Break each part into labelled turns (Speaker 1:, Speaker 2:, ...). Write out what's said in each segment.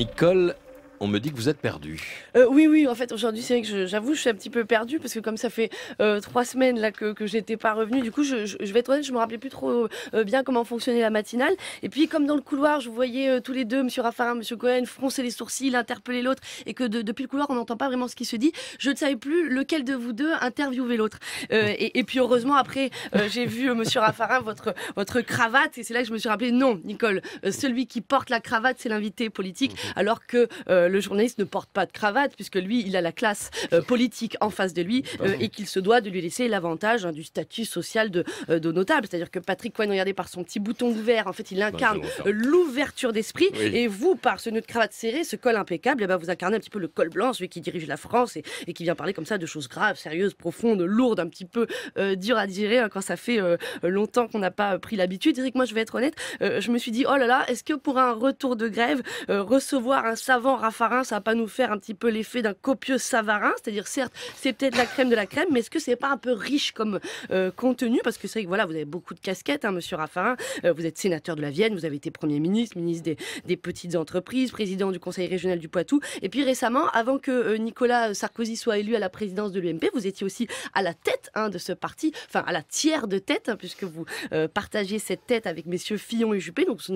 Speaker 1: Nicole, on me dit que vous êtes perdue.
Speaker 2: Oui, en fait, aujourd'hui, c'est vrai que j'avoue, je suis un petit peu perdue parce que comme ça fait 3 semaines là que j'étais pas revenue, du coup, je vais être honnête, je me rappelais plus trop bien comment fonctionnait la matinale. Et puis, comme dans le couloir, je vous voyais tous les deux, Monsieur Raffarin, Monsieur Cohen, froncer les sourcils, interpeller l'autre, et que depuis le couloir, on n'entend pas vraiment ce qui se dit. Je ne savais plus lequel de vous deux interviewer l'autre. Et puis, heureusement, après, j'ai vu Monsieur Raffarin, votre cravate, et c'est là que je me suis rappelé, non, Nicole, celui qui porte la cravate, c'est l'invité politique, alors que le journaliste ne porte pas de cravate, puisque lui, il a la classe politique en face de lui, et qu'il se doit de lui laisser l'avantage du statut social de notable. C'est-à-dire que Patrick Cohen, regardez, par son petit bouton ouvert, en fait, il incarne l'ouverture d'esprit, et vous, par ce nœud de cravate serré, ce col impeccable, vous incarnez un petit peu le col blanc, celui qui dirige la France et qui vient parler comme ça de choses graves, sérieuses, profondes, lourdes, un petit peu dures à digérer quand ça fait longtemps qu'on n'a pas pris l'habitude. Eric, moi, je vais être honnête, je me suis dit, oh là là, est-ce que pour un retour de grève, recevoir un savant Raffarin, ça va pas nous faire un petit peu l'effet d'un copieux Savarin? C'est-à-dire, certes, c'est peut-être la crème de la crème, mais est-ce que c'est pas un peu riche comme contenu? Parce que c'est vrai que voilà, vous avez beaucoup de casquettes, Monsieur Raffarin. Vous êtes sénateur de la Vienne, vous avez été Premier ministre, ministre des petites entreprises, président du Conseil régional du Poitou. Et puis récemment, avant que Nicolas Sarkozy soit élu à la présidence de l'UMP, vous étiez aussi à la tête de ce parti, enfin à la tiers de tête, puisque vous partagez cette tête avec messieurs Fillon et Juppé. Donc ça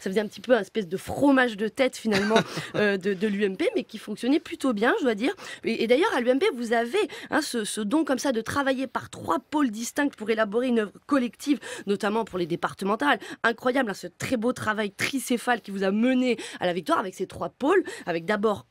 Speaker 2: faisait un petit peu un espèce de fromage de tête finalement de l'UMP, mais qui fonctionnait plutôt bien, je dois dire. Et d'ailleurs, à l'UMP, vous avez ce don comme ça de travailler par 3 pôles distincts pour élaborer une œuvre collective, notamment pour les départementales. Incroyable, ce très beau travail tricéphale qui vous a mené à la victoire avec ces 3 pôles, avec d'abord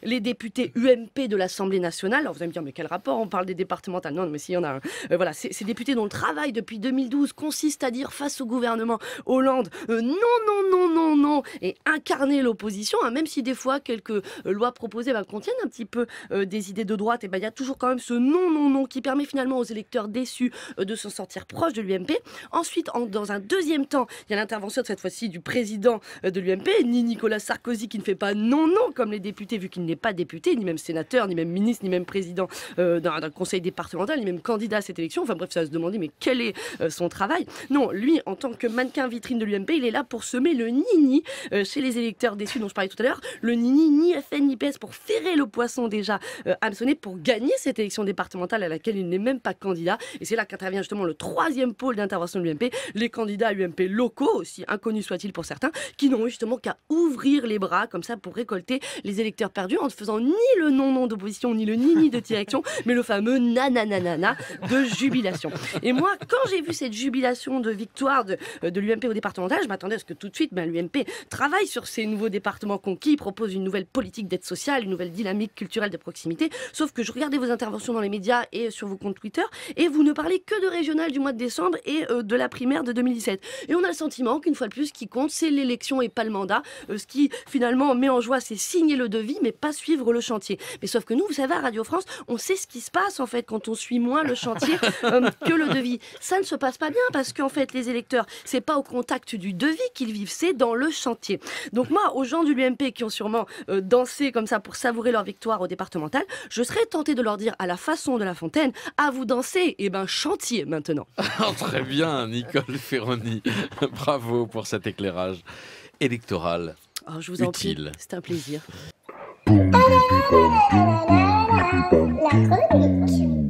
Speaker 2: les députés UMP de l'Assemblée nationale. Alors vous allez me dire, mais quel rapport, on parle des départementales? Non, mais s'il y en a un. Voilà, ces députés dont le travail depuis 2012 consiste à dire face au gouvernement Hollande non, et incarner l'opposition, même si des fois quelques lois proposées contiennent un petit peu des idées de droite, et il y a toujours quand même ce non qui permet finalement aux électeurs déçus de s'en sortir proche de l'UMP. Ensuite, dans un deuxième temps, il y a l'intervention de cette fois-ci du président de l'UMP, ni Nicolas Sarkozy, qui ne fait pas non comme les députés, vu qu'il n'est pas député, ni même sénateur, ni même ministre, ni même président d'un conseil départemental, ni même candidat à cette élection. Enfin bref, ça va se demander, mais quel est son travail? Non, lui, en tant que mannequin vitrine de l'UMP, il est là pour semer le nini chez les électeurs déçus dont je parlais tout à l'heure. Le nini, ni FN, ni PS, pour ferrer le poisson déjà hameçonné, pour gagner cette élection départementale à laquelle il n'est même pas candidat. Et c'est là qu'intervient justement le 3e pôle d'intervention de l'UMP, les candidats UMP locaux, aussi inconnus soient-ils pour certains, qui n'ont eu justement qu'à ouvrir les bras comme ça pour récolter les électeurs perdus, en ne faisant ni le non d'opposition, ni le ni de direction, mais le fameux nananana de jubilation. Et moi, quand j'ai vu cette jubilation de victoire de l'UMP au départemental, je m'attendais à ce que tout de suite l'UMP travaille sur ces nouveaux départements conquis, propose une nouvelle politique d'aide sociale, une nouvelle dynamique culturelle de proximité. Sauf que je regardais vos interventions dans les médias et sur vos comptes Twitter, et vous ne parlez que de régional du mois de décembre et de la primaire de 2017. Et on a le sentiment qu'une fois de plus, ce qui compte, c'est l'élection et pas le mandat. Ce qui finalement met en joie, c'est signer le devis, mais pas suivre le chantier. Mais sauf que nous, vous savez, à Radio France, on sait ce qui se passe en fait quand on suit moins le chantier que le devis. Ça ne se passe pas bien parce qu'en fait, les électeurs, c'est pas au contact du devis qu'ils vivent, c'est dans le chantier. Donc moi, aux gens du l'UMP qui ont sûrement dansé comme ça pour savourer leur victoire au départemental, je serais tentée de leur dire à la façon de La Fontaine, à vous danser, chantier maintenant.
Speaker 1: Très bien, Nicole Ferroni. Bravo pour cet éclairage électoral.
Speaker 2: Oh, je vous en prie, c'est un plaisir.
Speaker 3: La chronique.